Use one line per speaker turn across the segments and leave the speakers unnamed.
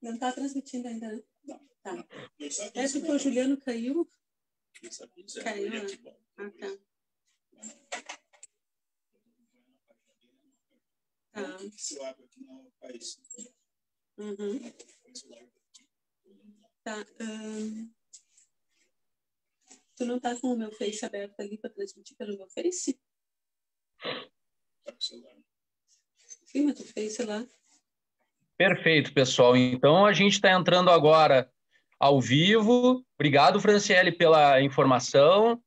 Não está transmitindo ainda, né? Tá. É porque o Juliano caiu. Caiu, né? Ah, tá. Tá. Uhum. Tá. Tu não tá com o meu Face aberto ali para transmitir pelo meu Face? Sim, mas tu fez, sei lá.
Perfeito, pessoal. Então, a gente está entrando agora ao vivo. Obrigado, Franciele, pela informação.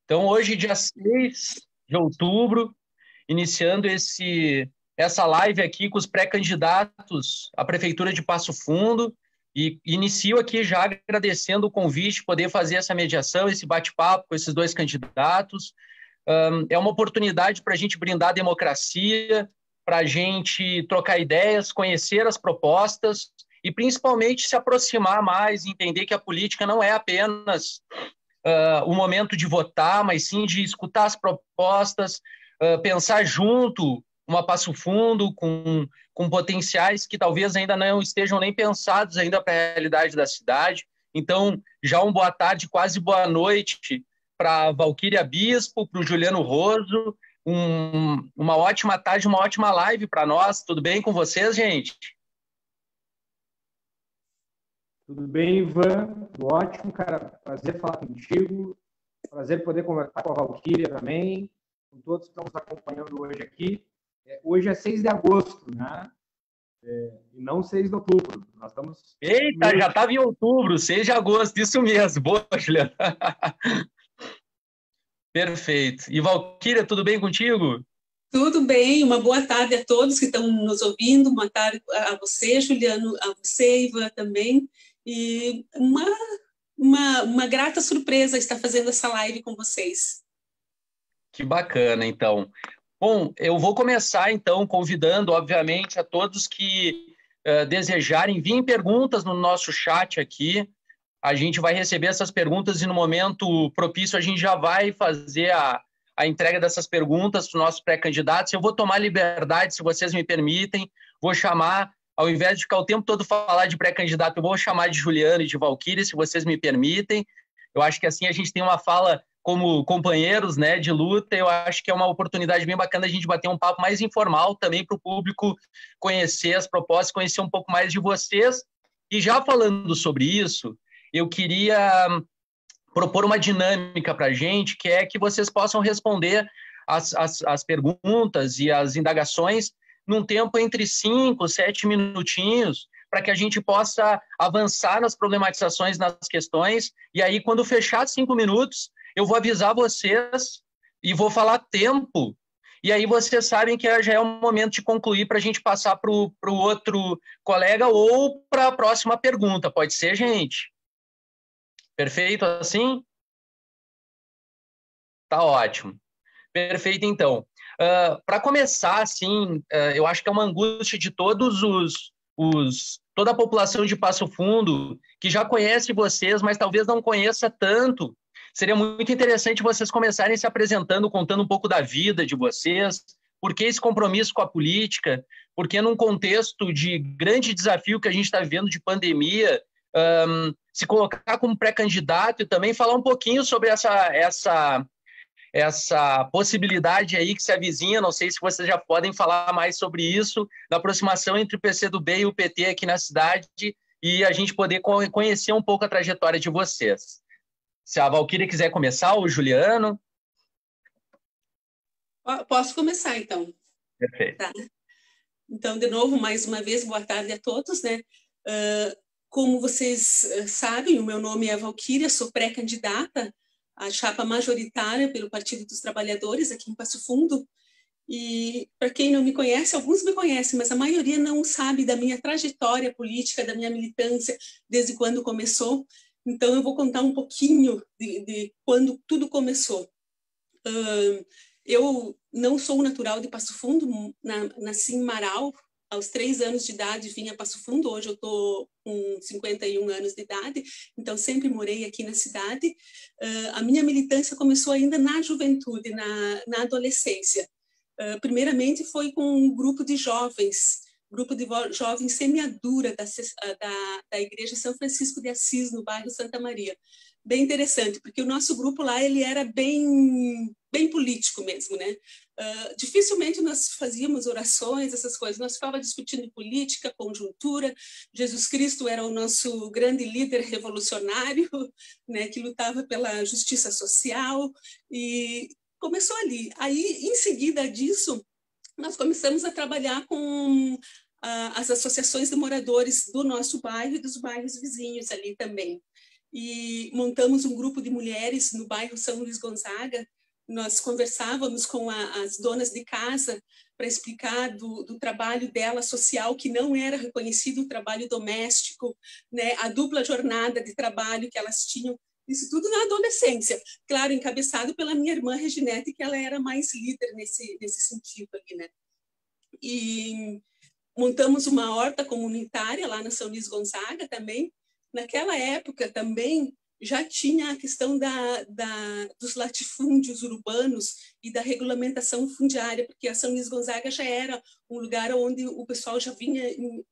Então, hoje, dia 6 de outubro, iniciando essa live aqui com os pré-candidatos à Prefeitura de Passo Fundo. E inicio aqui já agradecendo o convite, poder fazer essa mediação, esse bate-papo com esses dois candidatos. É uma oportunidade para a gente brindar a democracia, para a gente trocar ideias, conhecer as propostas e, principalmente, se aproximar mais, entender que a política não é apenas o momento de votar, mas sim de escutar as propostas, pensar junto uma Passo Fundo com potenciais que talvez ainda não estejam nem pensados ainda para a realidade da cidade. Então, já um boa tarde, quase boa noite para a Valquíria Bispo, para o Juliano Roso, uma ótima tarde, uma ótima live para nós. Tudo bem com vocês, gente?
Tudo bem, Ivan? Tudo ótimo, cara. Prazer falar contigo. Prazer poder conversar com a Valquíria também, com todos que estão nos acompanhando hoje aqui. Hoje é 6 de agosto, né? E não 6 de outubro. Nós estamos...
Eita, já estava em outubro, 6 de agosto, isso mesmo. Boa, Juliana. Perfeito. E Valquíria, tudo bem contigo?
Tudo bem, uma boa tarde a todos que estão nos ouvindo, boa tarde a você, Juliano, a você, Ivan, também. E uma grata surpresa estar fazendo essa live com vocês.
Que bacana, então. Bom, eu vou começar, então, convidando, obviamente, a todos que desejarem, enviem perguntas no nosso chat aqui. A gente vai receber essas perguntas e, no momento propício, a gente já vai fazer a entrega dessas perguntas para os nossos pré-candidatos. Eu vou tomar liberdade, se vocês me permitem, vou chamar, ao invés de ficar o tempo todo falar de pré-candidato, eu vou chamar de Juliano e de Valquíria, se vocês me permitem. Eu acho que assim a gente tem uma fala como companheiros, né, de luta. Eu acho que é uma oportunidade bem bacana a gente bater um papo mais informal também para o público conhecer as propostas, conhecer um pouco mais de vocês. E já falando sobre isso, eu queria propor uma dinâmica para a gente, que é que vocês possam responder as perguntas e as indagações num tempo entre 5, 7 minutinhos, para que a gente possa avançar nas problematizações, nas questões, e aí, quando fechar 5 minutos, eu vou avisar vocês e vou falar tempo, e aí vocês sabem que já é o momento de concluir para a gente passar para o outro colega ou para a próxima pergunta. Pode ser, gente? Perfeito assim? Tá ótimo. Perfeito, então. Para começar, assim, eu acho que é uma angústia de todos toda a população de Passo Fundo, que já conhece vocês, mas talvez não conheça tanto. Seria muito interessante vocês começarem se apresentando, contando um pouco da vida de vocês, por que esse compromisso com a política, porque num contexto de grande desafio que a gente está vivendo de pandemia, se colocar como pré-candidato e também falar um pouquinho sobre essa possibilidade aí que se avizinha, não sei se vocês já podem falar mais sobre isso, da aproximação entre o PCdoB e o PT aqui na cidade, e a gente poder conhecer um pouco a trajetória de vocês. Se a Valquíria quiser começar, ou o Juliano.
Posso começar, então?
Perfeito.
Tá. Então, de novo, mais uma vez, boa tarde a todos, né? Como vocês sabem, o meu nome é Valquíria, sou pré-candidata à chapa majoritária pelo Partido dos Trabalhadores aqui em Passo Fundo. E, para quem não me conhece, alguns me conhecem, mas a maioria não sabe da minha trajetória política, da minha militância, desde quando começou. Então, eu vou contar um pouquinho de quando tudo começou. Eu não sou natural de Passo Fundo, nasci em Marau. Aos 3 anos de idade vim a Passo Fundo, hoje eu estou com 51 anos de idade, então sempre morei aqui na cidade. A minha militância começou ainda na juventude, na adolescência. Primeiramente foi com um grupo de jovens grupo de jovens semeadura da Igreja São Francisco de Assis, no bairro Santa Maria. Bem interessante, porque o nosso grupo lá ele era bem político mesmo, né? Dificilmente nós fazíamos orações, essas coisas. Nós ficávamos discutindo política, conjuntura. Jesus Cristo era o nosso grande líder revolucionário, né? Que lutava pela justiça social, e começou ali. Aí, em seguida disso, nós começamos a trabalhar com as associações de moradores do nosso bairro e dos bairros vizinhos ali também. E montamos um grupo de mulheres no bairro São Luís Gonzaga. Nós conversávamos com as donas de casa para explicar do trabalho dela social, que não era reconhecido, o trabalho doméstico, né? A dupla jornada de trabalho que elas tinham. Isso tudo na adolescência, claro, encabeçado pela minha irmã Reginete, que ela era mais líder nesse sentido ali, né? E montamos uma horta comunitária lá na São Luís Gonzaga também. Naquela época também já tinha a questão dos latifúndios urbanos e da regulamentação fundiária, porque a São Luís Gonzaga já era um lugar onde o pessoal já vinha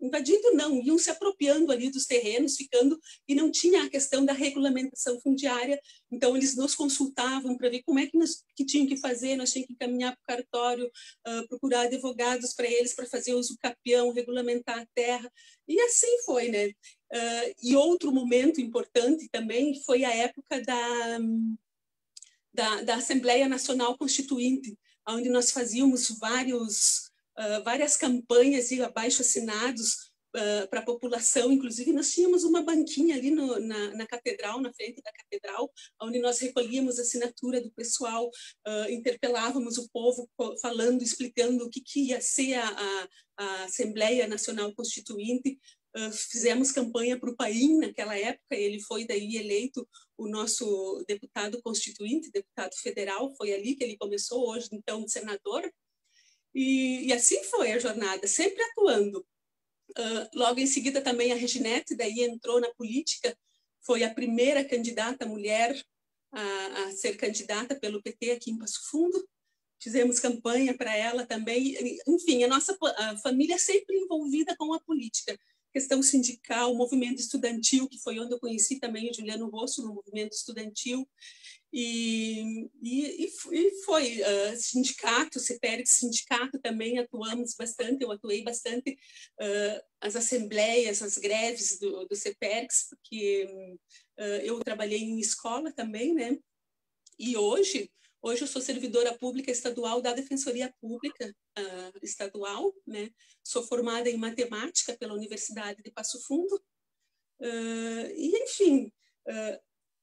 invadindo, não, iam se apropriando ali dos terrenos, ficando, e não tinha a questão da regulamentação fundiária. Então eles nos consultavam para ver como é que tinham que fazer, nós tínhamos que caminhar para o cartório, procurar advogados para eles, para fazer uso capião, regulamentar a terra, e assim foi, né? E outro momento importante também foi a época da Assembleia Nacional Constituinte, onde nós fazíamos várias campanhas e abaixo-assinados para a população. Inclusive, nós tínhamos uma banquinha ali na catedral, na frente da catedral, onde nós recolhíamos a assinatura do pessoal, interpelávamos o povo falando, explicando o que ia ser a Assembleia Nacional Constituinte. Fizemos campanha para o Paim naquela época, ele foi daí eleito o nosso deputado constituinte, deputado federal, foi ali que ele começou, hoje então senador, e assim foi a jornada, sempre atuando. Logo em seguida também a Reginete daí entrou na política, foi a primeira candidata mulher a ser candidata pelo PT aqui em Passo Fundo. Fizemos campanha para ela também. Enfim, a família sempre envolvida com a política, questão sindical, movimento estudantil, que foi onde eu conheci também o Juliano Rosso, no movimento estudantil, e foi sindicato, CEPERX, sindicato também atuamos bastante, eu atuei bastante, as assembleias, as greves do CEPERX, porque eu trabalhei em escola também, né? E hoje eu sou servidora pública estadual da Defensoria Pública Estadual, né? Sou formada em matemática pela Universidade de Passo Fundo. E, enfim,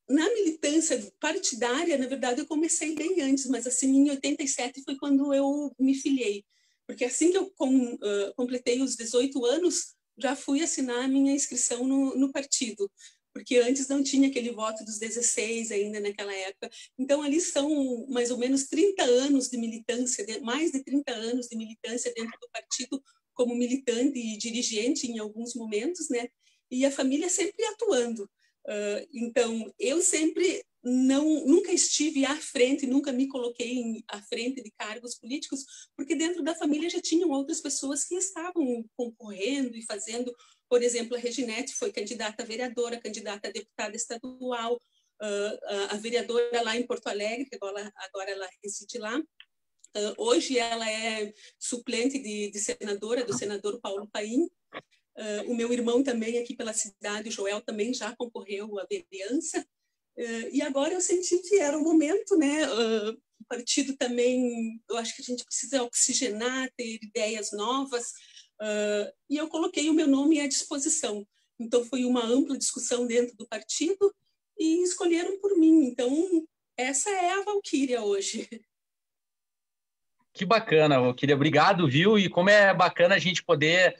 na militância partidária, na verdade, eu comecei bem antes, mas assim, em 87 foi quando eu me filiei. Porque assim que eu completei os 18 anos, já fui assinar a minha inscrição no partido, porque antes não tinha aquele voto dos 16 ainda naquela época. Então, ali são mais ou menos 30 anos de militância, mais de 30 anos de militância dentro do partido, como militante e dirigente em alguns momentos, né? E a família sempre atuando. Então, eu sempre nunca estive à frente, nunca me coloquei à frente de cargos políticos, porque dentro da família já tinham outras pessoas que estavam concorrendo e fazendo. Por exemplo, a Reginete foi candidata a vereadora, candidata a deputada estadual, a vereadora lá em Porto Alegre, que agora ela reside lá. Hoje ela é suplente de senadora, do senador Paulo Paim. O meu irmão também aqui pela cidade, o Joel, também já concorreu à vereança. E agora eu senti que era o momento, né? O partido também, eu acho que a gente precisa oxigenar, ter ideias novas, e eu coloquei o meu nome à disposição. Então, foi uma ampla discussão dentro do partido e escolheram por mim. Então, essa é a Valquíria hoje.
Que bacana, Valquíria. Obrigado, viu? E como é bacana a gente poder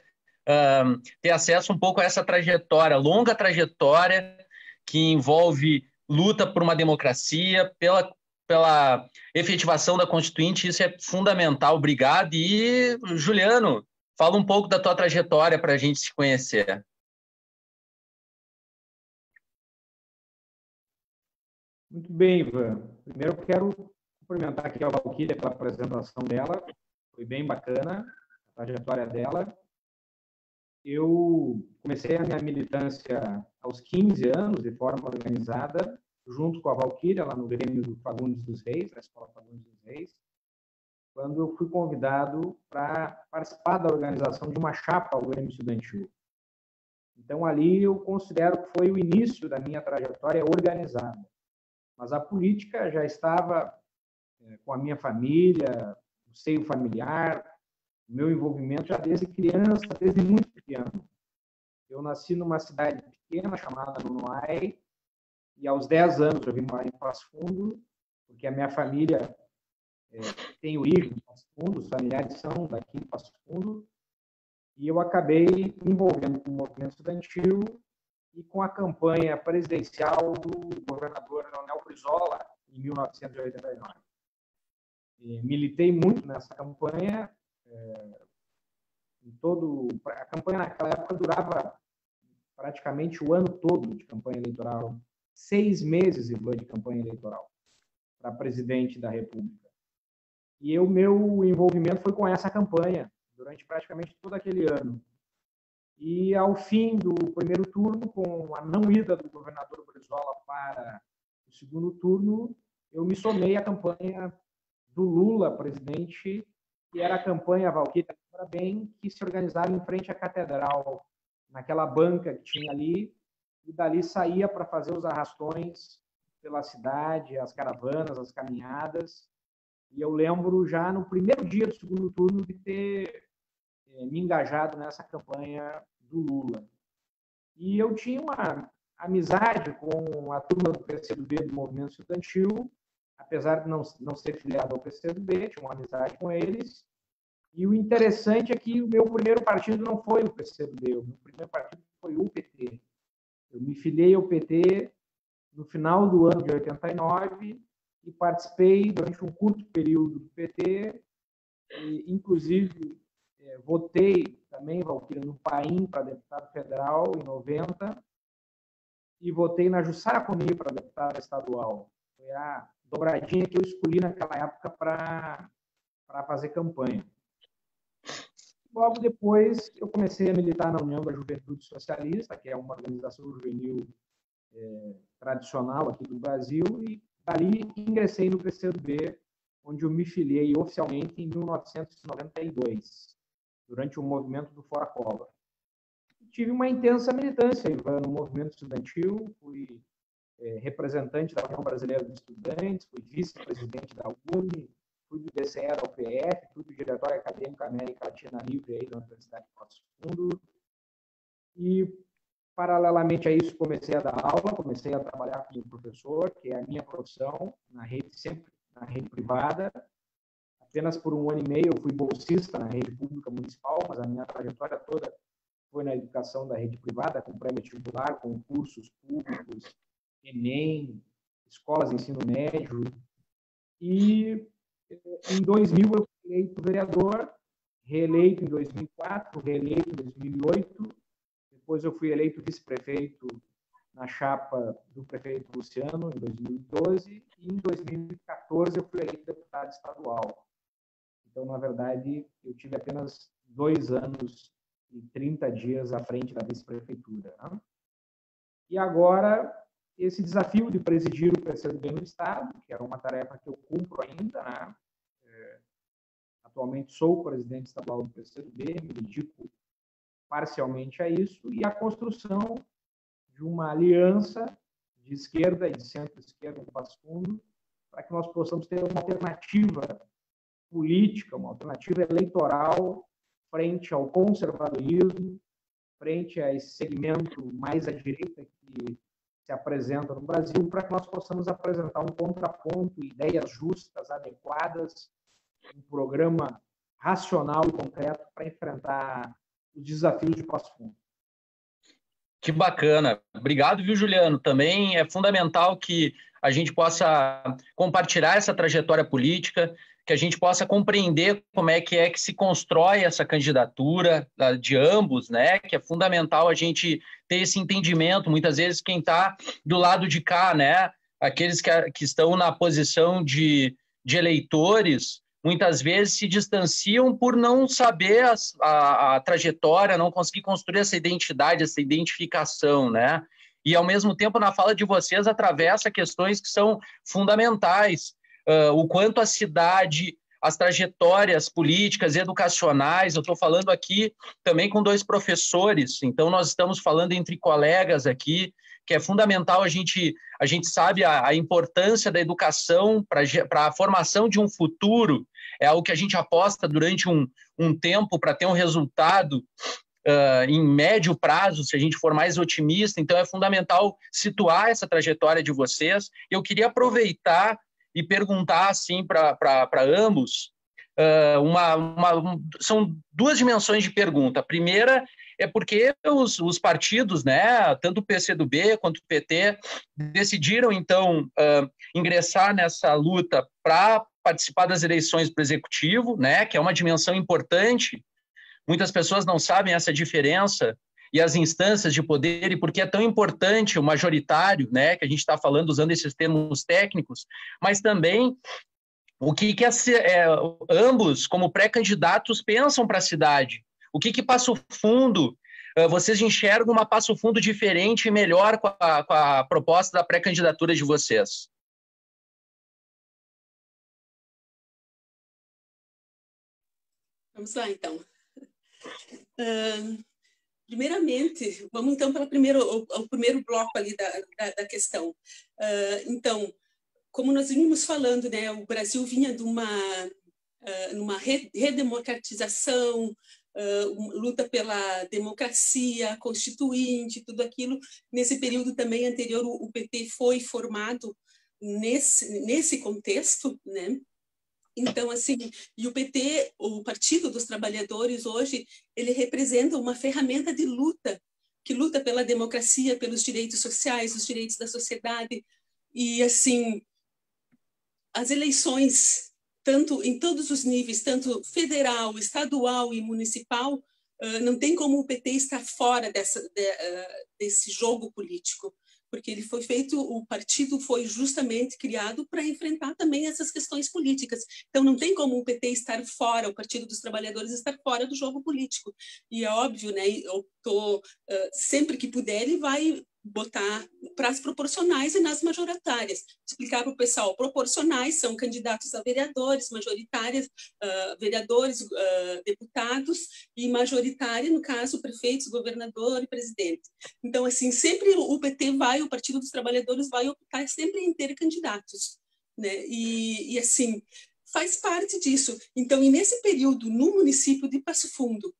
ter acesso um pouco a essa trajetória, longa trajetória, que envolve luta por uma democracia, pela efetivação da Constituinte, isso é fundamental. Obrigado. E, Juliano, fala um pouco da tua trajetória para a gente se conhecer.
Muito bem, Ivan. Primeiro eu quero cumprimentar aqui a Valquíria pela apresentação dela, foi bem bacana a trajetória dela. eu comecei a minha militância aos 15 anos, de forma organizada, junto com a Valquíria, lá no Grêmio do Fagundes dos Reis, na Escola Fagundes dos Reis, quando eu fui convidado para participar da organização de uma chapa ao Grêmio Estudantil. Então, ali eu considero que foi o início da minha trajetória organizada. Mas a política já estava com a minha família, o seio familiar, o meu envolvimento já desde criança, desde muito pequeno. Eu nasci numa cidade pequena chamada Nonoai, e aos 10 anos eu vim morar em Passo Fundo, porque a minha família tem origem em Passo Fundo, os familiares são daqui em Passo Fundo, e eu acabei me envolvendo com o movimento estudantil e com a campanha presidencial do governador Leonel Brizola, em 1989. Militei muito nessa campanha. A campanha naquela época durava praticamente o ano todo de campanha eleitoral, 6 meses de campanha eleitoral para presidente da República. E o meu envolvimento foi com essa campanha durante praticamente todo aquele ano. E ao fim do primeiro turno, com a não ida do governador Brizola para o segundo turno, eu me somei à campanha do Lula presidente, que era a campanha Valquíria lembra bem, que se organizava em frente à catedral, naquela banca que tinha ali, e dali saía para fazer os arrastões pela cidade, as caravanas, as caminhadas. E eu lembro já no primeiro dia do segundo turno de ter me engajado nessa campanha do Lula. E eu tinha uma amizade com a turma do PCdoB, do movimento estudantil, apesar de não ser filiado ao PCdoB, tinha uma amizade com eles. E o interessante é que o meu primeiro partido não foi o PCdoB, o meu primeiro partido foi o PT. Eu me filiei ao PT no final do ano de 89 e participei durante um curto período do PT, e, inclusive votei também, Valquíria, no Paim para deputado federal em 90 e votei na Jussara Comim para deputada estadual. Foi a dobradinha que eu escolhi naquela época para fazer campanha. Logo depois, eu comecei a militar na União da Juventude Socialista, que é uma organização juvenil tradicional aqui do Brasil, e dali ingressei no PCdoB, onde eu me filiei oficialmente em 1992, durante o movimento do Fora Collor. Tive uma intensa militância no movimento estudantil, fui representante da União Brasileira dos Estudantes, fui vice-presidente da UNE, fui do DCE da UPF, fui do Diretório Acadêmico América Latina Livre aí da Universidade de Passo Fundo. E, paralelamente a isso, comecei a dar aula, comecei a trabalhar como professor, que é a minha profissão, sempre na rede privada. Apenas por 1 ano e meio eu fui bolsista na rede pública municipal, mas a minha trajetória toda foi na educação da rede privada, com pré-vestibular, com cursos públicos, Enem, escolas de ensino médio. E em 2000 eu fui eleito vereador, reeleito em 2004, reeleito em 2008. Depois eu fui eleito vice-prefeito na chapa do prefeito Luciano, em 2012. E em 2014 eu fui eleito deputado estadual. Então, na verdade, eu tive apenas 2 anos e 30 dias à frente da vice-prefeitura. Né? E agora, esse desafio de presidir o PCdoB no Estado, que era uma tarefa que eu cumpro ainda, né? Atualmente sou presidente estadual do PCdoB, me dedico parcialmente a isso, e a construção de uma aliança de esquerda e de centro-esquerda em Passo Fundo, para que nós possamos ter uma alternativa política, uma alternativa eleitoral frente ao conservadorismo, frente a esse segmento mais à direita que se apresenta no Brasil, para que nós possamos apresentar um contraponto, ideias justas, adequadas, um programa racional e concreto para enfrentar os desafios de Passo Fundo.
Que bacana. Obrigado, viu, Juliano? Também é fundamental que a gente possa compartilhar essa trajetória política, que a gente possa compreender como é que se constrói essa candidatura de ambos, né? Que é fundamental a gente ter esse entendimento. Muitas vezes quem está do lado de cá, né? Aqueles que estão na posição de eleitores, muitas vezes se distanciam por não saber a trajetória, não conseguir construir essa identidade, essa identificação, né? E, ao mesmo tempo, na fala de vocês, atravessa questões que são fundamentais. O quanto a cidade, as trajetórias políticas, educacionais, eu estou falando aqui também com 2 professores, então nós estamos falando entre colegas aqui, que é fundamental, a gente sabe a importância da educação para a formação de um futuro, é algo que a gente aposta durante um tempo para ter um resultado em médio prazo, se a gente for mais otimista, então é fundamental situar essa trajetória de vocês. Eu queria aproveitar e perguntar assim para ambos, são 2 dimensões de pergunta. A primeira é porque os partidos, né, tanto o PCdoB quanto o PT, decidiram, então, ingressar nessa luta para participar das eleições para o Executivo, né, que é uma dimensão importante. Muitas pessoas não sabem essa diferença e as instâncias de poder, e por que é tão importante o majoritário, né, que a gente está falando usando esses termos técnicos, mas também o que ambos, como pré-candidatos, pensam para a cidade. O que Passo Fundo, vocês enxergam uma Passo Fundo diferente e melhor com a proposta da pré-candidatura de vocês?
Vamos lá, então. Primeiramente, vamos então para o primeiro bloco ali da questão. Então, como nós vínhamos falando, né, o Brasil vinha de uma redemocratização, luta pela democracia constituinte, tudo aquilo. Nesse período também anterior, o PT foi formado nesse contexto, né? Então, assim, e o PT, o Partido dos Trabalhadores, hoje, ele representa uma ferramenta de luta, que luta pela democracia, pelos direitos sociais, os direitos da sociedade. E, assim, as eleições, tanto em todos os níveis, tanto federal, estadual e municipal, não tem como o PT estar fora desse jogo político, porque ele foi feito, o partido foi justamente criado para enfrentar também essas questões políticas. Então, não tem como o PT estar fora, o Partido dos Trabalhadores estar fora do jogo político. E é óbvio, né, sempre que puder, ele vai botar para as proporcionais e nas majoritárias. Explicar para o pessoal, proporcionais são candidatos a vereadores, majoritárias, vereadores, deputados, e majoritária, no caso, prefeitos, governador e presidente. Então, assim, sempre o PT o Partido dos Trabalhadores vai optar sempre em ter candidatos, né? E assim, faz parte disso. Então, e nesse período, no município de Passo Fundo,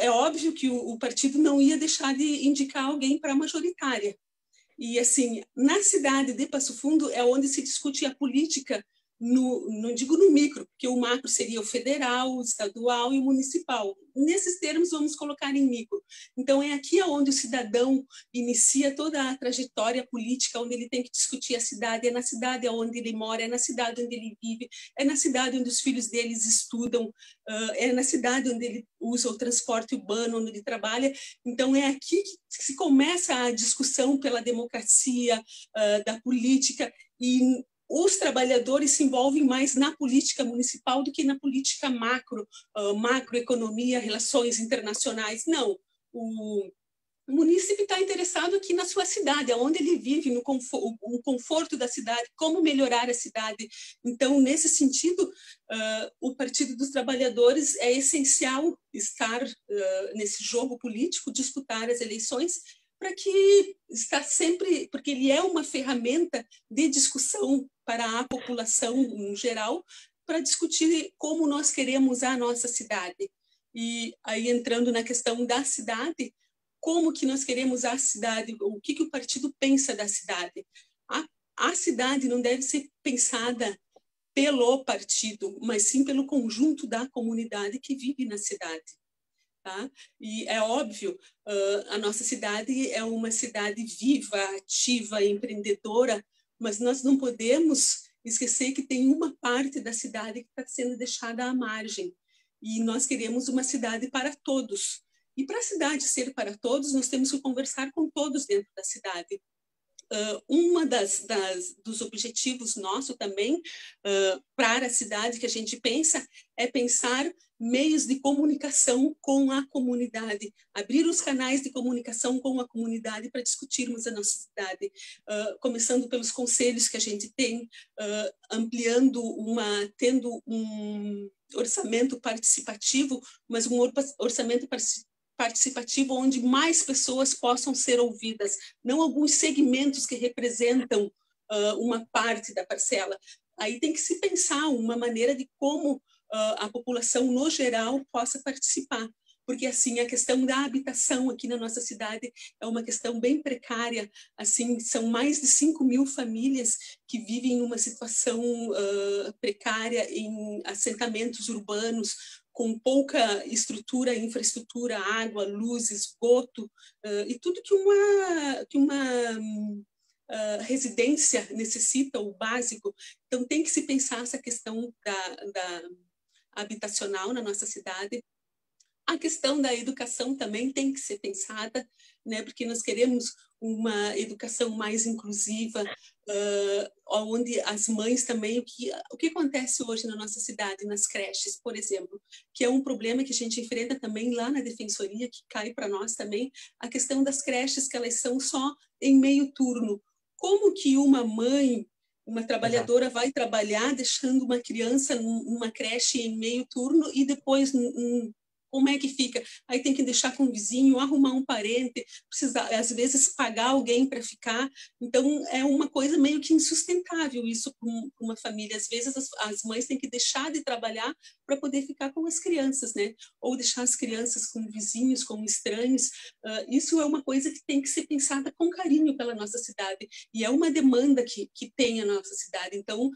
é óbvio que o partido não ia deixar de indicar alguém para a majoritária. E, assim, na cidade de Passo Fundo é onde se discute a política, não digo no micro, porque o macro seria o federal, o estadual e o municipal. Nesses termos, vamos colocar em micro. Então, é aqui onde o cidadão inicia toda a trajetória política, onde ele tem que discutir a cidade, é na cidade onde ele mora, é na cidade onde ele vive, é na cidade onde os filhos deles estudam, é na cidade onde ele usa o transporte urbano, onde ele trabalha. Então, é aqui que se começa a discussão pela democracia, da política, e os trabalhadores se envolvem mais na política municipal do que na política macroeconomia, relações internacionais. Não, o munícipe está interessado aqui na sua cidade, onde ele vive, no conforto da cidade, como melhorar a cidade. Então, nesse sentido, o Partido dos Trabalhadores é essencial estar nesse jogo político, disputar as eleições, para que está sempre, porque ele é uma ferramenta de discussão para a população em geral, para discutir como nós queremos a nossa cidade. E aí, entrando na questão da cidade, como que nós queremos a cidade, o que o partido pensa da cidade. A cidade não deve ser pensada pelo partido, mas sim pelo conjunto da comunidade que vive na cidade. Tá? E é óbvio, a nossa cidade é uma cidade viva, ativa, empreendedora, mas nós não podemos esquecer que tem uma parte da cidade que está sendo deixada à margem. E nós queremos uma cidade para todos. E para a cidade ser para todos, nós temos que conversar com todos dentro da cidade. uma dos objetivos nosso também para a cidade que a gente pensa é pensar meios de comunicação com a comunidade, abrir os canais de comunicação com a comunidade para discutirmos a nossa cidade, começando pelos conselhos que a gente tem, tendo um orçamento participativo, mas um orçamento participativo onde mais pessoas possam ser ouvidas, não alguns segmentos que representam uma parte da parcela. Aí tem que se pensar uma maneira de como a população, no geral, possa participar. Porque, assim, a questão da habitação aqui na nossa cidade é uma questão bem precária. Assim, são mais de 5.000 famílias que vivem numa situação precária em assentamentos urbanos, com pouca estrutura, infraestrutura, água, luz, esgoto, e tudo que uma residência necessita, o básico. Então, tem que se pensar essa questão da habitacional na nossa cidade. A questão da educação também tem que ser pensada, né, porque nós queremos uma educação mais inclusiva, onde as mães também... O que acontece hoje na nossa cidade, nas creches, por exemplo, que é um problema que a gente enfrenta também lá na Defensoria, que cai para nós também, a questão das creches, que elas são só em meio turno. Como que uma mãe, uma trabalhadora vai trabalhar deixando uma criança numa creche em meio turno e depois como é que fica? Aí tem que deixar com o vizinho, arrumar um parente, precisar, às vezes, pagar alguém para ficar. Então, é uma coisa meio que insustentável isso para uma família. Às vezes, as mães têm que deixar de trabalhar para poder ficar com as crianças, né? Ou deixar as crianças com vizinhos, com estranhos. Isso é uma coisa que tem que ser pensada com carinho pela nossa cidade. E é uma demanda que tem a nossa cidade. Então,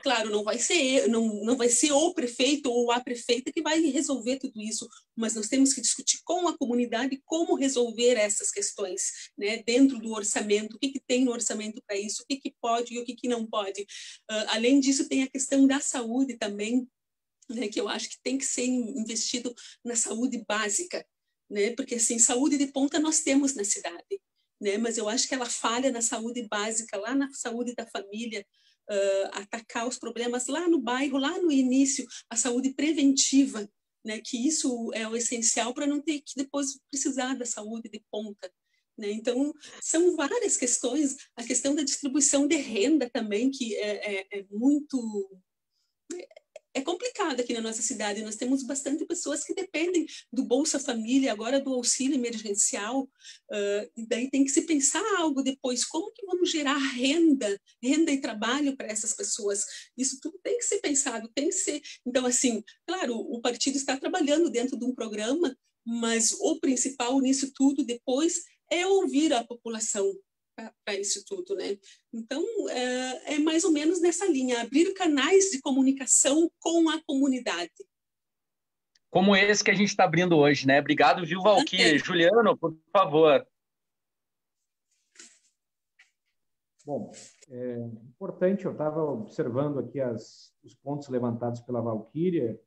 claro, não vai ser o prefeito ou a prefeita que vai resolver tudo isso, mas nós temos que discutir com a comunidade como resolver essas questões, né, dentro do orçamento, o que tem no orçamento para isso, o que pode e o que não pode. Além disso, tem a questão da saúde também, né, que eu acho que tem que ser investido na saúde básica, né, porque assim, saúde de ponta nós temos na cidade, né, mas eu acho que ela falha na saúde básica, lá na saúde da família, atacar os problemas lá no bairro, lá no início, a saúde preventiva, né, que isso é o essencial para não ter que depois precisar da saúde de ponta. Né? Então, são várias questões. A questão da distribuição de renda também, que é muito... É complicado aqui na nossa cidade. Nós temos bastante pessoas que dependem do Bolsa Família, agora do auxílio emergencial. E daí tem que se pensar algo depois. Como que vamos gerar renda e trabalho para essas pessoas? Isso tudo tem que ser pensado, tem que ser... Então, assim, claro, o partido está trabalhando dentro de um programa, mas o principal nisso tudo depois é ouvir a população para isso tudo, né? Então, é mais ou menos nessa linha, abrir canais de comunicação com a comunidade.
Como esse que a gente está abrindo hoje, né? Obrigado, viu, Valquíria? Juliano, por favor.
Bom, é importante, eu estava observando aqui os pontos levantados pela Valquíria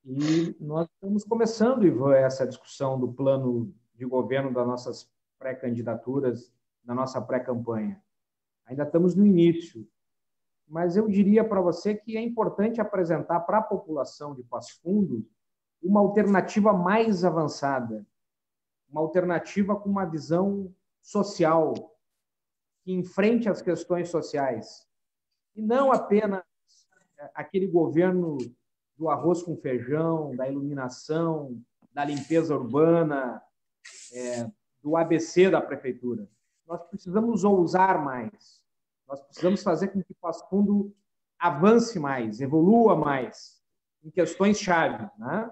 e nós estamos começando, Ivan, essa discussão do plano de governo das nossas pré-candidaturas, da nossa pré-campanha. Ainda estamos no início, mas eu diria para você que é importante apresentar para a população de Passo Fundo uma alternativa mais avançada, uma alternativa com uma visão social, que enfrente as questões sociais, e não apenas aquele governo do arroz com feijão, da iluminação, da limpeza urbana, do ABC da prefeitura. Nós precisamos ousar mais. Nós precisamos fazer com que Passo Fundo avance mais, evolua mais em questões-chave, né?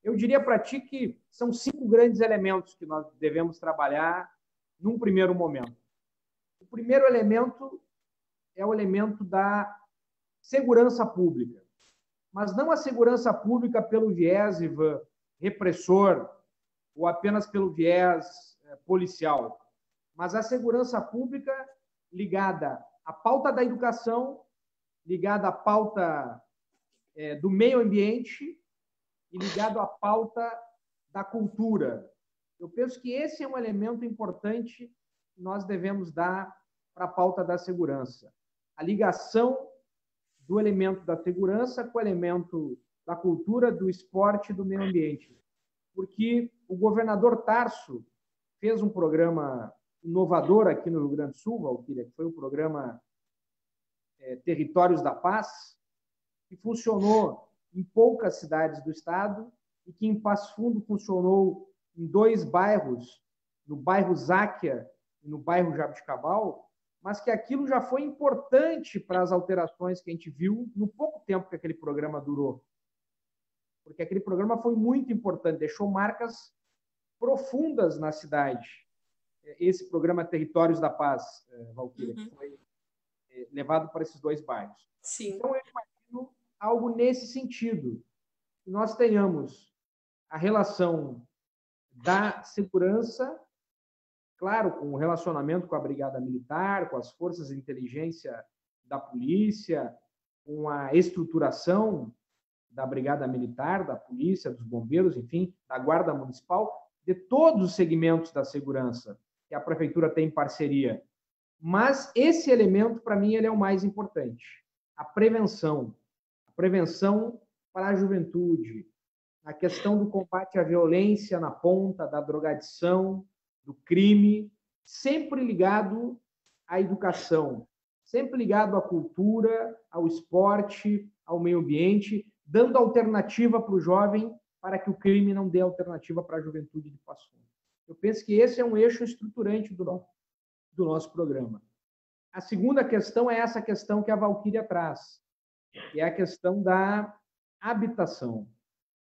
Eu diria para ti que são 5 grandes elementos que nós devemos trabalhar num primeiro momento. O primeiro elemento é o elemento da segurança pública, mas não a segurança pública pelo viés, Ivan, repressor ou apenas pelo viés policial, mas a segurança pública ligada à pauta da educação, ligada à pauta do meio ambiente e ligado à pauta da cultura. Eu penso que esse é um elemento importante nós devemos dar para a pauta da segurança. A ligação do elemento da segurança com o elemento da cultura, do esporte e do meio ambiente. Porque o governador Tarso fez um programa inovador aqui no Rio Grande do Sul, Valquíria, que foi o programa Territórios da Paz, que funcionou em poucas cidades do estado e que em Passo Fundo funcionou em 2 bairros, no bairro Záquia e no bairro Jabuticabal, mas que aquilo já foi importante para as alterações que a gente viu no pouco tempo que aquele programa durou. Porque aquele programa foi muito importante, deixou marcas profundas na cidade. Esse programa Territórios da Paz, Valquíria, que foi levado para esses 2 bairros.
Sim.
Então, eu imagino algo nesse sentido. Que nós tenhamos a relação da segurança, claro, com o relacionamento com a Brigada Militar, com as forças de inteligência da polícia, com a estruturação da Brigada Militar, da polícia, dos bombeiros, enfim, da Guarda Municipal, de todos os segmentos da segurança que a Prefeitura tem em parceria. Mas esse elemento, para mim, ele é o mais importante. A prevenção. A prevenção para a juventude. A questão do combate à violência na ponta, da drogadição, do crime, sempre ligado à educação, sempre ligado à cultura, ao esporte, ao meio ambiente, dando alternativa para o jovem para que o crime não dê alternativa para a juventude de Passo Fundo. Eu penso que esse é um eixo estruturante do nosso programa. A segunda questão é essa questão que a Valquíria traz, que é a questão da habitação.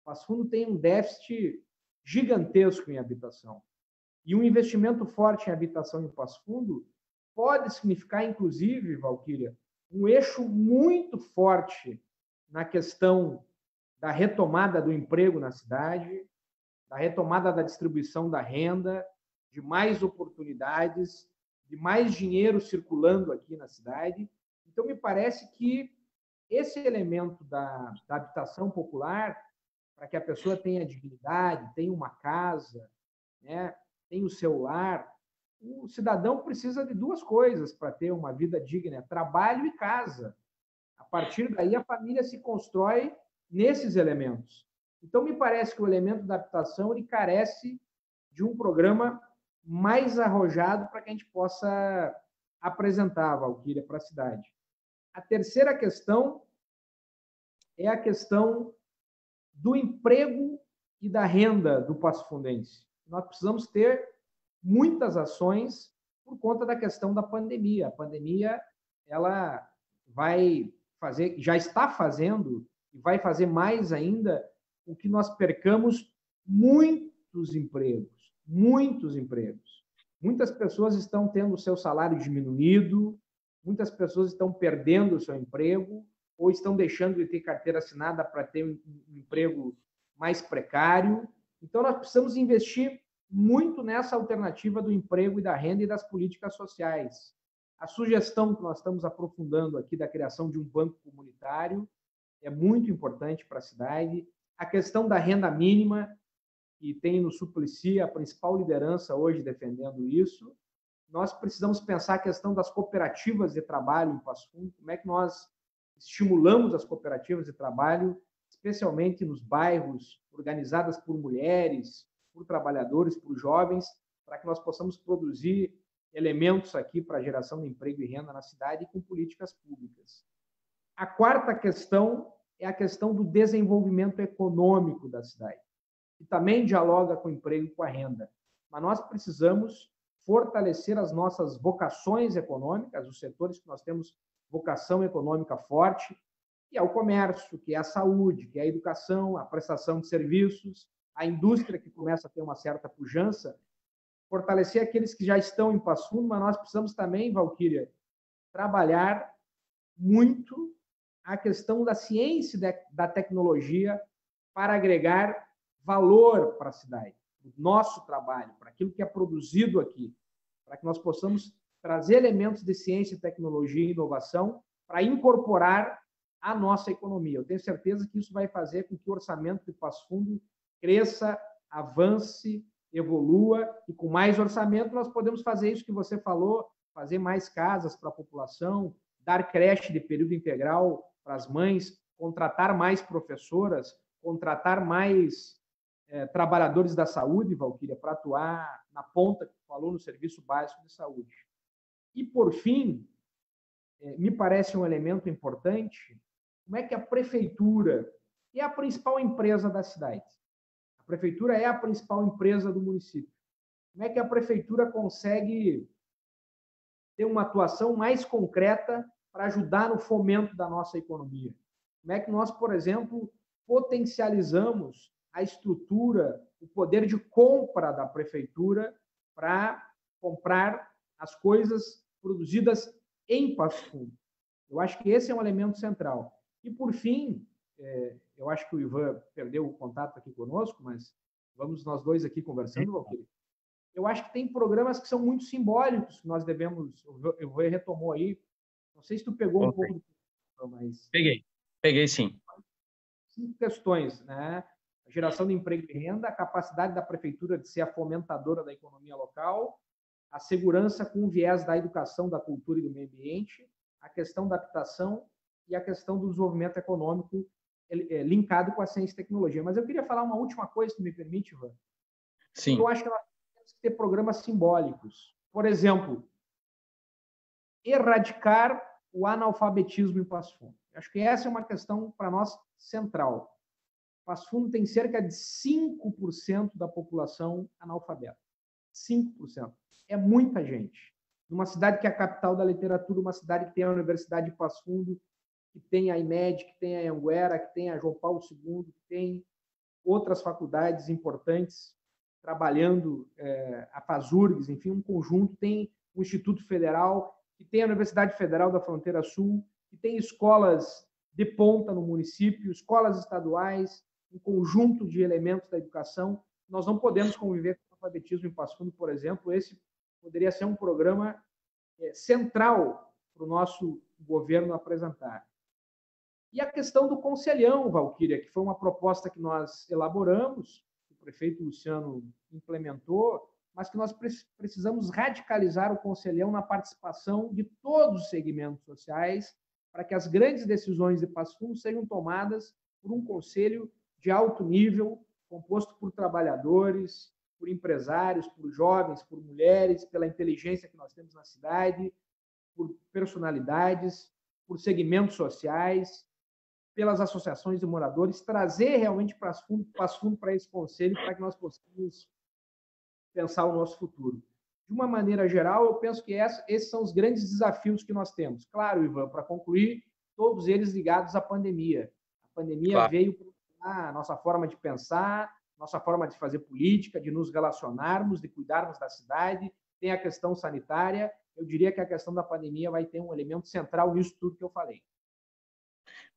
Passo Fundo tem um déficit gigantesco em habitação. E um investimento forte em habitação em Passo Fundo pode significar, inclusive, Valquíria, um eixo muito forte na questão da retomada do emprego na cidade, da retomada da distribuição da renda, de mais oportunidades, de mais dinheiro circulando aqui na cidade. Então, me parece que esse elemento da habitação popular, para que a pessoa tenha dignidade, tenha uma casa, né, tenha o seu lar, o cidadão precisa de 2 coisas para ter uma vida digna: trabalho e casa. A partir daí, a família se constrói nesses elementos. Então, me parece que o elemento da habitação ele carece de um programa mais arrojado para que a gente possa apresentar, Valquíria, para a cidade. A terceira questão é a questão do emprego e da renda do passo-fundense. Nós precisamos ter muitas ações por conta da questão da pandemia. A pandemia ela vai fazer, já está fazendo e vai fazer mais ainda com que nós percamos muitos empregos, muitos empregos. Muitas pessoas estão tendo o seu salário diminuído, muitas pessoas estão perdendo o seu emprego ou estão deixando de ter carteira assinada para ter um emprego mais precário. Então, nós precisamos investir muito nessa alternativa do emprego e da renda e das políticas sociais. A sugestão que nós estamos aprofundando aqui da criação de um banco comunitário é muito importante para a cidade. A questão da renda mínima, que tem no Suplicy a principal liderança hoje defendendo isso. Nós precisamos pensar a questão das cooperativas de trabalho em Passo Fundo, como é que nós estimulamos as cooperativas de trabalho, especialmente nos bairros, organizadas por mulheres, por trabalhadores, por jovens, para que nós possamos produzir elementos aqui para a geração de emprego e renda na cidade com políticas públicas. A quarta questão é a questão do desenvolvimento econômico da cidade, que também dialoga com o emprego e com a renda. Mas nós precisamos fortalecer as nossas vocações econômicas, os setores que nós temos vocação econômica forte, que é o comércio, que é a saúde, que é a educação, a prestação de serviços, a indústria que começa a ter uma certa pujança, fortalecer aqueles que já estão em Passo Fundo, mas nós precisamos também, Valquíria, trabalhar muito a questão da ciência e da tecnologia para agregar valor para a cidade, o nosso trabalho, para aquilo que é produzido aqui, para que nós possamos trazer elementos de ciência, tecnologia e inovação para incorporar a nossa economia. Eu tenho certeza que isso vai fazer com que o orçamento de Passo Fundo cresça, avance evolua e com mais orçamento nós podemos fazer isso que você falou, fazer mais casas para a população, dar creche de período integral para as mães, contratar mais professoras, contratar mais trabalhadores da saúde, Valquíria, para atuar na ponta que falou no serviço básico de saúde. E, por fim, me parece um elemento importante, como é que a prefeitura é a principal empresa da cidade. A prefeitura é a principal empresa do município. Como é que a prefeitura consegue ter uma atuação mais concreta para ajudar no fomento da nossa economia? Como é que nós, por exemplo, potencializamos a estrutura, o poder de compra da prefeitura para comprar as coisas produzidas em Passo Fundo? Eu acho que esse é um elemento central. E, por fim, eu acho que o Ivan perdeu o contato aqui conosco, mas vamos nós dois aqui conversando, Valquíria. Eu acho que tem programas que são muito simbólicos que nós devemos... O Ivan retomou aí. Não sei se tu pegou um pouco do... mas...
Peguei sim.
5 questões, né? A geração de emprego e renda, a capacidade da prefeitura de ser a fomentadora da economia local, a segurança com o viés da educação, da cultura e do meio ambiente, a questão da habitação e a questão do desenvolvimento econômico linkado com a ciência e tecnologia. Mas eu queria falar uma última coisa, se me permite, Ivan.
Sim.
Eu acho que nós temos que ter programas simbólicos. Por exemplo, erradicar o analfabetismo em Passo Fundo. Acho que essa é uma questão, para nós, central. Passo Fundo tem cerca de 5% da população analfabeta. 5%. É muita gente. Numa cidade que é a capital da literatura, uma cidade que tem a Universidade de Passo Fundo, que tem a IMED, que tem a Anguera, que tem a João Paulo II, que tem outras faculdades importantes trabalhando, a FASURGS, enfim, um conjunto. Tem o Instituto Federal, que tem a Universidade Federal da Fronteira Sul, que tem escolas de ponta no município, escolas estaduais, um conjunto de elementos da educação. Nós não podemos conviver com o alfabetismo em Passo Fundo, por exemplo. Esse poderia ser um programa central para o nosso governo apresentar. E a questão do conselhão, Valquíria, que foi uma proposta que nós elaboramos, que o prefeito Luciano implementou, mas que nós precisamos radicalizar o conselhão na participação de todos os segmentos sociais, para que as grandes decisões de Passo Fundo sejam tomadas por um conselho de alto nível, composto por trabalhadores, por empresários, por jovens, por mulheres, pela inteligência que nós temos na cidade, por personalidades, por segmentos sociais, pelas associações de moradores, trazer realmente Passo Fundo para esse conselho, para que nós possamos pensar o nosso futuro. De uma maneira geral, eu penso que esses são os grandes desafios que nós temos. Claro, Ivan, para concluir, todos eles ligados à pandemia. A pandemia veio para a nossa forma de pensar, nossa forma de fazer política, de nos relacionarmos, de cuidarmos da cidade. Tem a questão sanitária. Eu diria que a questão da pandemia vai ter um elemento central nisso tudo que eu falei.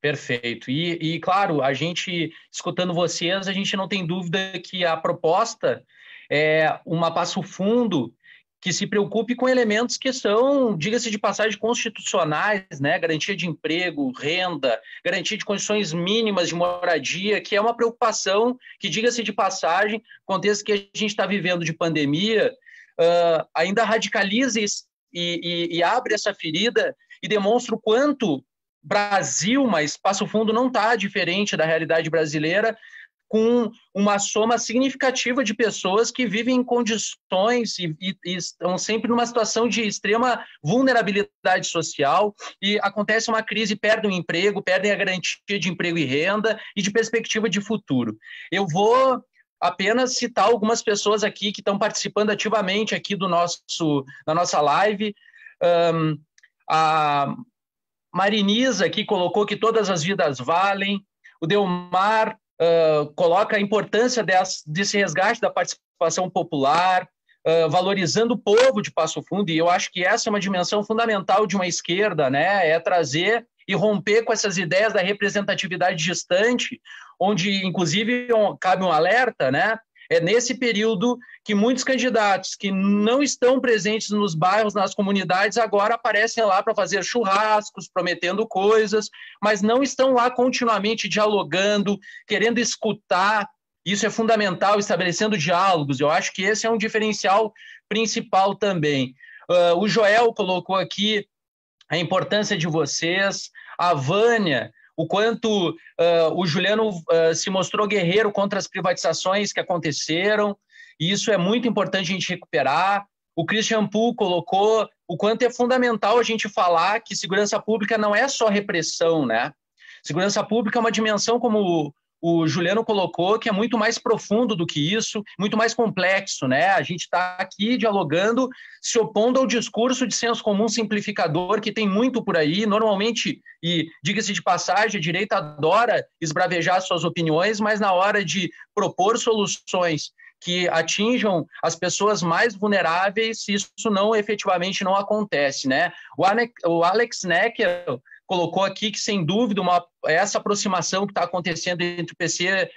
Perfeito. E claro, a gente, escutando vocês, a gente não tem dúvida que a proposta é uma Passo Fundo que se preocupe com elementos que são, diga-se de passagem, constitucionais, né? Garantia de emprego, renda, garantia de condições mínimas de moradia, que é uma preocupação que, diga-se de passagem, no contexto que a gente está vivendo de pandemia, ainda radicaliza e abre essa ferida e demonstra o quanto Brasil, mas Passo Fundo não está diferente da realidade brasileira, com uma soma significativa de pessoas que vivem em condições e estão sempre numa situação de extrema vulnerabilidade social, e acontece uma crise, perdem o emprego, perdem a garantia de emprego e renda e de perspectiva de futuro. Eu vou apenas citar algumas pessoas aqui que estão participando ativamente aqui da nossa live. A Marinisa aqui colocou que todas as vidas valem. O Delmar coloca a importância desse resgate da participação popular, valorizando o povo de Passo Fundo, e eu acho que essa é uma dimensão fundamental de uma esquerda, né? É trazer e romper com essas ideias da representatividade distante, onde, inclusive, cabe um alerta, né? É nesse período que muitos candidatos que não estão presentes nos bairros, nas comunidades, agora aparecem lá para fazer churrascos, prometendo coisas, mas não estão lá continuamente dialogando, querendo escutar Isso é fundamental, estabelecendo diálogos. Eu acho que esse é um diferencial principal também. O Joel colocou aqui a importância de vocês, a Vânia, o quanto o Juliano se mostrou guerreiro contra as privatizações que aconteceram, e isso é muito importante a gente recuperar. O Christian Poole colocou o quanto é fundamental a gente falar que segurança pública não é só repressão, né? Segurança pública é uma dimensão, como o Juliano colocou, que é muito mais profundo do que isso, muito mais complexo, né? A gente está aqui dialogando, se opondo ao discurso de senso comum simplificador que tem muito por aí, normalmente, e diga-se de passagem, a direita adora esbravejar suas opiniões, mas na hora de propor soluções que atinjam as pessoas mais vulneráveis, isso não efetivamente não acontece, né? O Alex Necker colocou aqui que, sem dúvida, essa aproximação que está acontecendo entre o PC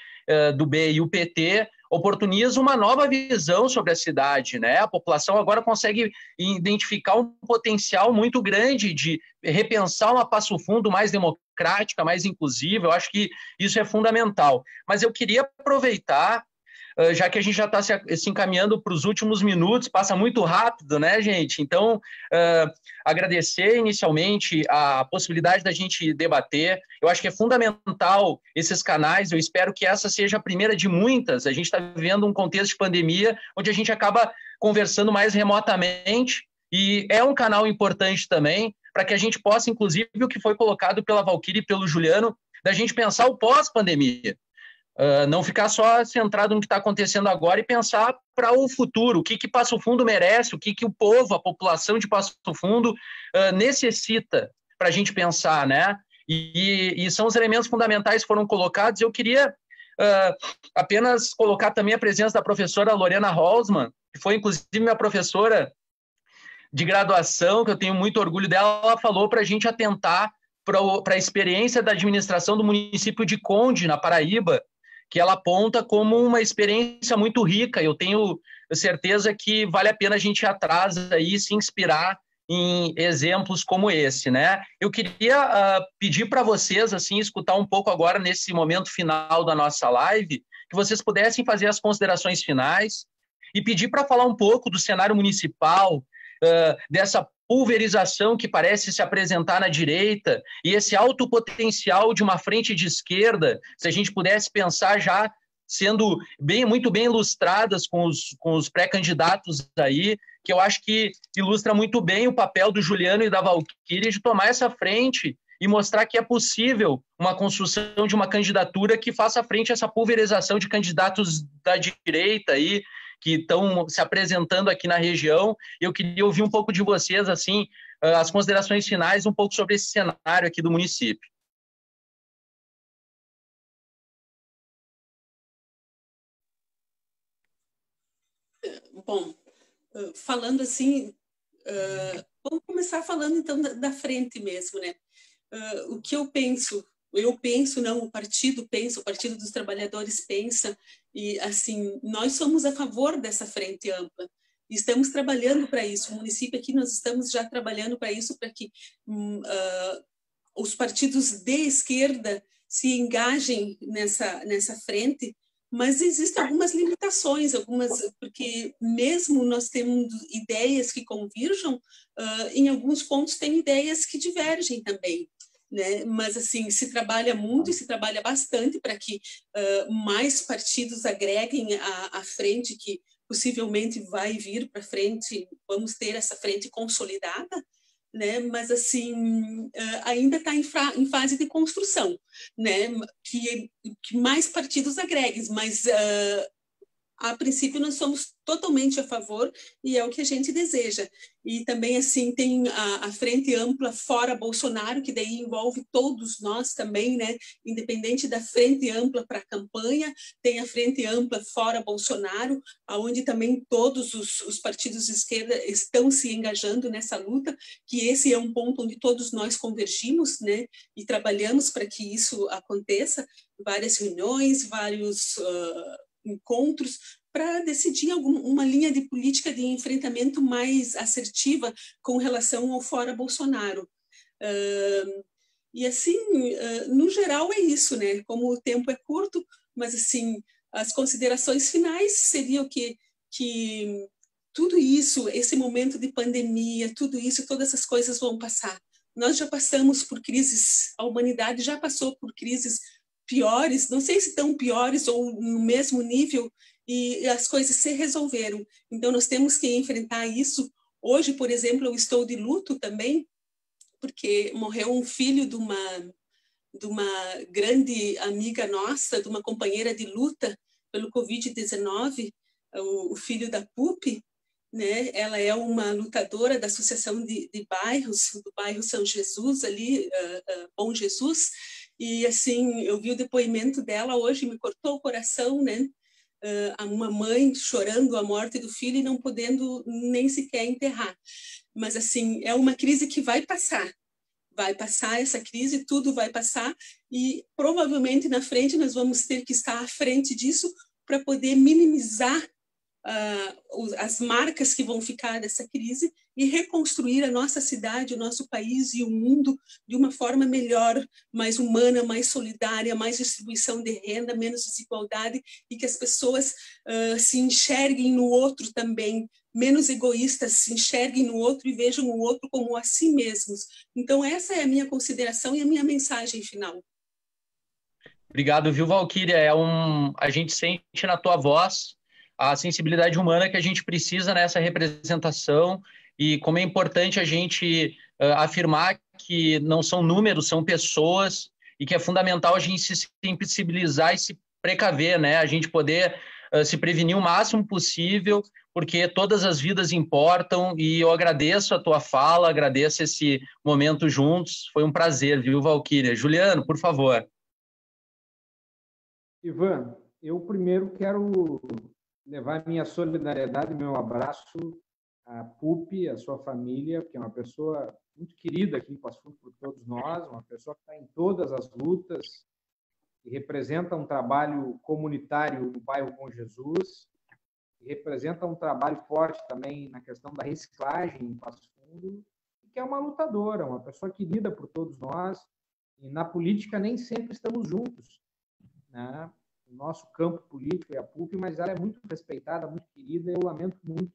do B e o PT oportuniza uma nova visão sobre a cidade, né? A população agora consegue identificar um potencial muito grande de repensar uma Passo Fundo mais democrática, mais inclusiva. Eu acho que isso é fundamental. Mas eu queria aproveitar, já que a gente já está se encaminhando para os últimos minutos, passa muito rápido, né, gente? Então, agradecer inicialmente a possibilidade da gente debater. Eu acho que é fundamental esses canais, eu espero que essa seja a primeira de muitas. A gente está vivendo um contexto de pandemia, onde a gente acaba conversando mais remotamente, e é um canal importante também, para que a gente possa, inclusive, o que foi colocado pela Valquíria e pelo Juliano, da gente pensar o pós-pandemia. Não ficar só centrado no que está acontecendo agora e pensar para o futuro, o que Passo Fundo merece, o que o povo, a população de Passo Fundo necessita para a gente pensar, né? E são os elementos fundamentais que foram colocados. Eu queria apenas colocar também a presença da professora Lorena Holzman, que foi inclusive minha professora de graduação, que eu tenho muito orgulho dela. Ela falou para a gente atentar para a experiência da administração do município de Conde, na Paraíba, que ela aponta como uma experiência muito rica. Eu tenho certeza que vale a pena a gente ir atrás aí, se inspirar em exemplos como esse, né? Eu queria pedir para vocês, assim, escutar um pouco agora, nesse momento final da nossa live, que vocês pudessem fazer as considerações finais e pedir para falar um pouco do cenário municipal, dessa pulverização que parece se apresentar na direita e esse alto potencial de uma frente de esquerda, se a gente pudesse pensar já sendo muito bem ilustradas com os pré-candidatos aí, que eu acho que ilustra muito bem o papel do Juliano e da Valquíria de tomar essa frente e mostrar que é possível uma construção de uma candidatura que faça frente a essa pulverização de candidatos da direita aí, que estão se apresentando aqui na região. Eu queria ouvir um pouco de vocês, assim, as considerações finais, um pouco sobre esse cenário aqui do município.
Bom, falando assim, vamos começar falando então da frente mesmo, né? O que eu penso, não, o partido pensa, o Partido dos Trabalhadores pensa, e assim, nós somos a favor dessa frente ampla, e estamos trabalhando para isso. O município aqui, nós estamos já trabalhando para isso, para que os partidos de esquerda se engajem nessa frente, mas existem algumas limitações, porque mesmo nós temos ideias que converjam, em alguns pontos tem ideias que divergem também, né? Mas assim, se trabalha muito e se trabalha bastante para que mais partidos agreguem à frente, que possivelmente vai vir para frente, vamos ter essa frente consolidada, né? Mas assim, ainda está em fase de construção, né? Que mais partidos agreguem, mas a princípio nós somos totalmente a favor e é o que a gente deseja. E também assim tem a frente ampla fora Bolsonaro, que daí envolve todos nós também, né? Independente da frente ampla para a campanha, tem a frente ampla fora Bolsonaro, aonde também todos os partidos de esquerda estão se engajando nessa luta, que esse é um ponto onde todos nós convergimos, né? E trabalhamos para que isso aconteça, várias reuniões, vários encontros, para decidir uma linha de política de enfrentamento mais assertiva com relação ao fora Bolsonaro. E assim, no geral é isso, né? Como o tempo é curto, mas assim, as considerações finais seriam que tudo isso, esse momento de pandemia, tudo isso, todas essas coisas vão passar. Nós já passamos por crises, a humanidade já passou por crises piores, não sei se tão piores ou no mesmo nível, e as coisas se resolveram. Então, nós temos que enfrentar isso. Hoje, por exemplo, eu estou de luto também, porque morreu um filho de uma grande amiga nossa, de uma companheira de luta pelo Covid-19, o filho da Pupi, né? Ela é uma lutadora da Associação de Bairros, do bairro São Jesus, ali, Bom Jesus, e assim, eu vi o depoimento dela hoje, me cortou o coração, né? Uma mãe chorando a morte do filho e não podendo nem sequer enterrar. Mas assim, é uma crise que vai passar essa crise, tudo vai passar, e provavelmente na frente nós vamos ter que estar à frente disso para poder minimizar as marcas que vão ficar dessa crise e reconstruir a nossa cidade, o nosso país e o mundo de uma forma melhor, mais humana, mais solidária, mais distribuição de renda, menos desigualdade, e que as pessoas se enxerguem no outro também, menos egoístas, se enxerguem no outro e vejam o outro como a si mesmos. Então, essa é a minha consideração e a minha mensagem final.
Obrigado, viu, Valquíria? A gente sente na tua voz a sensibilidade humana que a gente precisa nessa representação, e como é importante a gente afirmar que não são números, são pessoas, e que é fundamental a gente se sensibilizar e se precaver, né? A gente poder se prevenir o máximo possível, porque todas as vidas importam, e eu agradeço a tua fala, agradeço esse momento juntos, foi um prazer, viu, Valquíria? Juliano, por favor.
Ivan, eu primeiro quero levar minha solidariedade, meu abraço à Pupi, à sua família, que é uma pessoa muito querida aqui em Passo Fundo por todos nós, uma pessoa que está em todas as lutas, que representa um trabalho comunitário no bairro Bom Jesus, que representa um trabalho forte também na questão da reciclagem em Passo Fundo, e que é uma lutadora, uma pessoa querida por todos nós, e na política nem sempre estamos juntos, né? O nosso campo político é a PUC, mas ela é muito respeitada, muito querida, e eu lamento muito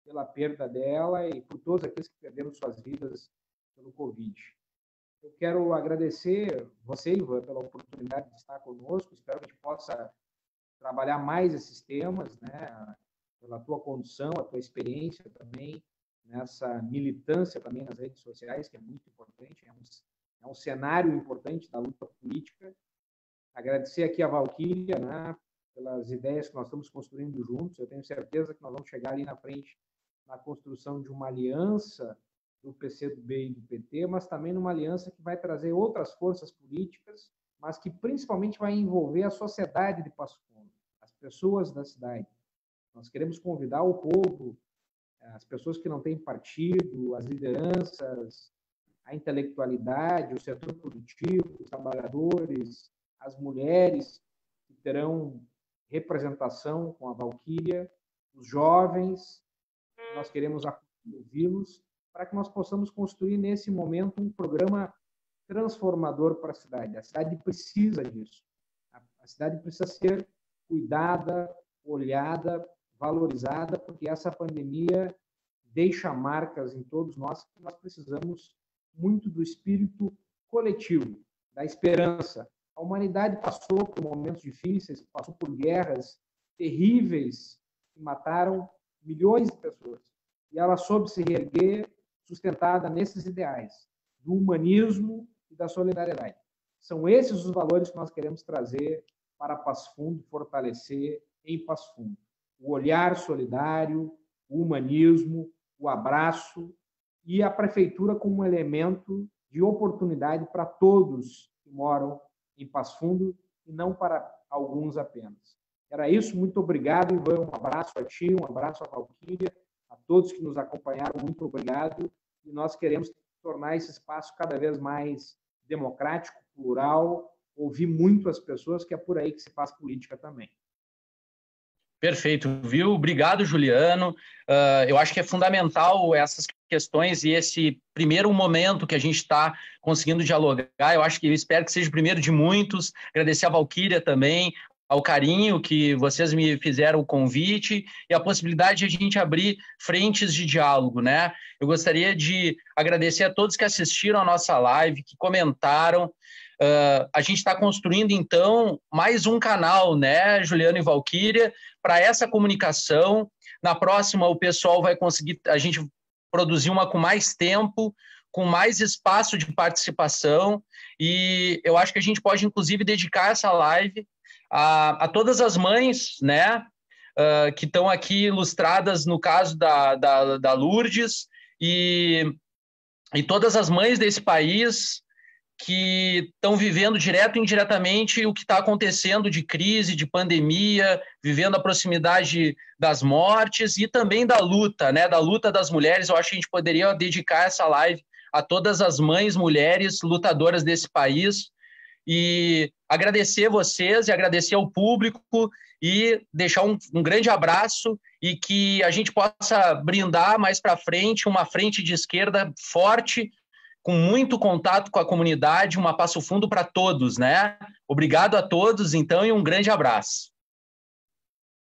pela perda dela e por todos aqueles que perderam suas vidas pelo Covid. Eu quero agradecer você, Ivan, pela oportunidade de estar conosco, espero que a gente possa trabalhar mais esses temas, né? Pela tua condução, a tua experiência também, nessa militância também nas redes sociais, que é muito importante, é um cenário importante da luta política. Agradecer aqui a Valquíria, né, pelas ideias que nós estamos construindo juntos. Eu tenho certeza que nós vamos chegar ali na frente na construção de uma aliança do PCdoB e do PT, mas também numa aliança que vai trazer outras forças políticas, mas que principalmente vai envolver a sociedade de Passo Fundo, as pessoas da cidade. Nós queremos convidar o povo, as pessoas que não têm partido, as lideranças, a intelectualidade, o setor produtivo, os trabalhadores, as mulheres que terão representação com a Valquíria, os jovens, nós queremos ouvi-los para que nós possamos construir nesse momento um programa transformador para a cidade. A cidade precisa disso. A cidade precisa ser cuidada, olhada, valorizada, porque essa pandemia deixa marcas em todos nós, que nós precisamos muito do espírito coletivo, da esperança. A humanidade passou por momentos difíceis, passou por guerras terríveis que mataram milhões de pessoas. E ela soube se reerguer sustentada nesses ideais do humanismo e da solidariedade. São esses os valores que nós queremos trazer para Passo Fundo, fortalecer em Passo Fundo. O olhar solidário, o humanismo, o abraço e a prefeitura como um elemento de oportunidade para todos que moram em Passo Fundo e não para alguns apenas. Era isso, muito obrigado, Ivan, um abraço a ti, um abraço à Valquíria, a todos que nos acompanharam, muito obrigado, e nós queremos tornar esse espaço cada vez mais democrático, plural, ouvir muito as pessoas, que é por aí que se faz política também.
Perfeito, viu? Obrigado, Juliano. Eu acho que é fundamental essas questões e esse primeiro momento que a gente está conseguindo dialogar. Eu espero que seja o primeiro de muitos. Agradecer a Valquíria também, ao carinho que vocês me fizeram o convite e a possibilidade de a gente abrir frentes de diálogo, né? Eu gostaria de agradecer a todos que assistiram a nossa live, que comentaram. A gente está construindo, então, mais um canal, né, Juliano e Valquíria, para essa comunicação. Na próxima, o pessoal vai conseguir, a gente produzir uma com mais tempo, com mais espaço de participação, e eu acho que a gente pode, inclusive, dedicar essa live a todas as mães, né, que estão aqui ilustradas no caso da Lourdes, e todas as mães desse país que estão vivendo direto e indiretamente o que está acontecendo de crise, de pandemia, vivendo a proximidade das mortes e também da luta, né, da luta das mulheres. Eu acho que a gente poderia dedicar essa live a todas as mães, mulheres, lutadoras desse país, e agradecer vocês e agradecer ao público e deixar um grande abraço e que a gente possa brindar mais para frente uma frente de esquerda forte, com muito contato com a comunidade, uma Passo Fundo para todos, né? Obrigado a todos, então, e um grande abraço.